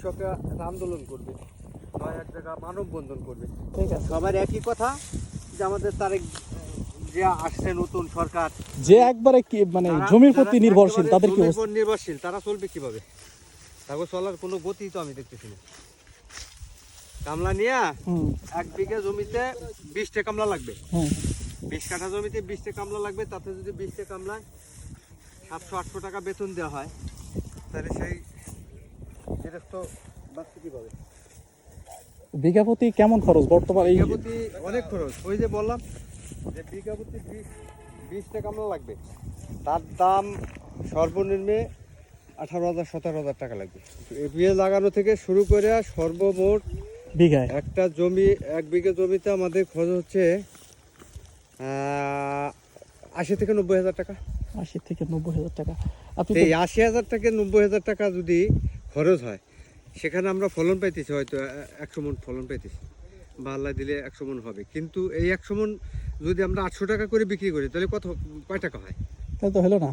কৃষকরা একটা আন্দোলন করবে, নয় এক জায়গা মানববন্ধন করবে। ঠিক আছে, সবার একই কথা যে আমাদের তারেক যে আসছে নতুন সরকার, যে একবারে কি মানে জমির প্রতি নির্ভরশীল তাদের কি অবস্থা? নির্ভরশীল তারা চলবে কিভাবে? তারপর চলার কোনো গতি তো আমি দেখতেছি না। কামলা নিয়ে এক বিঘা জমিতে 20টা কামলা লাগবে, 20 কাঠা জমিতে 20টা কামলা লাগবে। তাতে যদি 20টা কামলায় 700-800 টাকা বেতন দেওয়া হয়, তাহলে সেই গৃহস্থ বাঁচতে কিভাবে? বিঘা প্রতি কেমন খরচ বর্তমানে? এই বিঘা প্রতি অনেক খরচ। ওই যে বললাম যে বিঘা প্রতি 20টা কামলা লাগবে, তার দাম সর্বনিম্নে 18,000-17,000 টাকা লাগবে। বিয়ে লাগানো থেকে শুরু করে সর্বমোট বিঘায় একটা জমি, 1 বিঘা জমিতে আমাদের খরচ হচ্ছে 80,000-90,000 টাকা। 80,000-90,000 টাকা। আপনি এই 80,000 থেকে 90,000 টাকা যদি খরচ হয়, সেখানে আমরা ফলন পাইতেছি হয়তো 100 মণ ফলন পাইতেছি, বা আল্লাহ দিলে 100 মণ হবে। কিন্তু এই 100 মণ যদি আমরা 800 টাকা করে বিক্রি করি, তাহলে কয় টাকা হয়? তাহলে তো হলো না।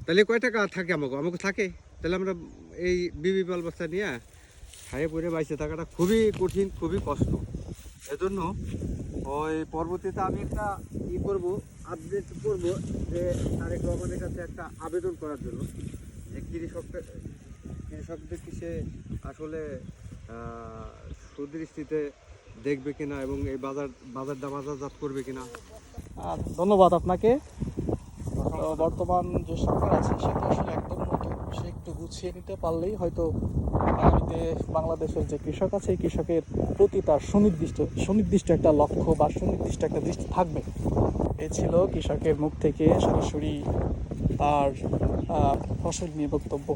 তাহলে কয় টাকা থাকে আমাকে থাকে? তাহলে আমরা এই বিবি বাল বাচ্চা নিয়ে খাইয়ে পরে বাইসে থাকাটা খুবই কঠিন, খুবই কষ্ট। এজন্য ওই পরবর্তীতে আমি একটা করবো, আপডেট করবো যে তারেক রহমানের কাছে একটা আবেদন করার জন্য যে কৃষকদের কি সে আসলে সুদৃষ্টিতে দেখবে কিনা এবং এই বাজারজাত করবে কিনা। ধন্যবাদ আপনাকে। বর্তমান যে সরকার আছে সে তো আসলে একদম নতুন, সে একটু গুছিয়ে নিতে পারলেই হয়তো আগামীতে বাংলাদেশের যে কৃষক আছে এই কৃষকের প্রতি তার সুনির্দিষ্ট একটা লক্ষ্য বা সুনির্দিষ্ট একটা দৃষ্টি থাকবে। এ ছিল কৃষকের মুখ থেকে সরাসরি তার ফসল নিয়ে বক্তব্য।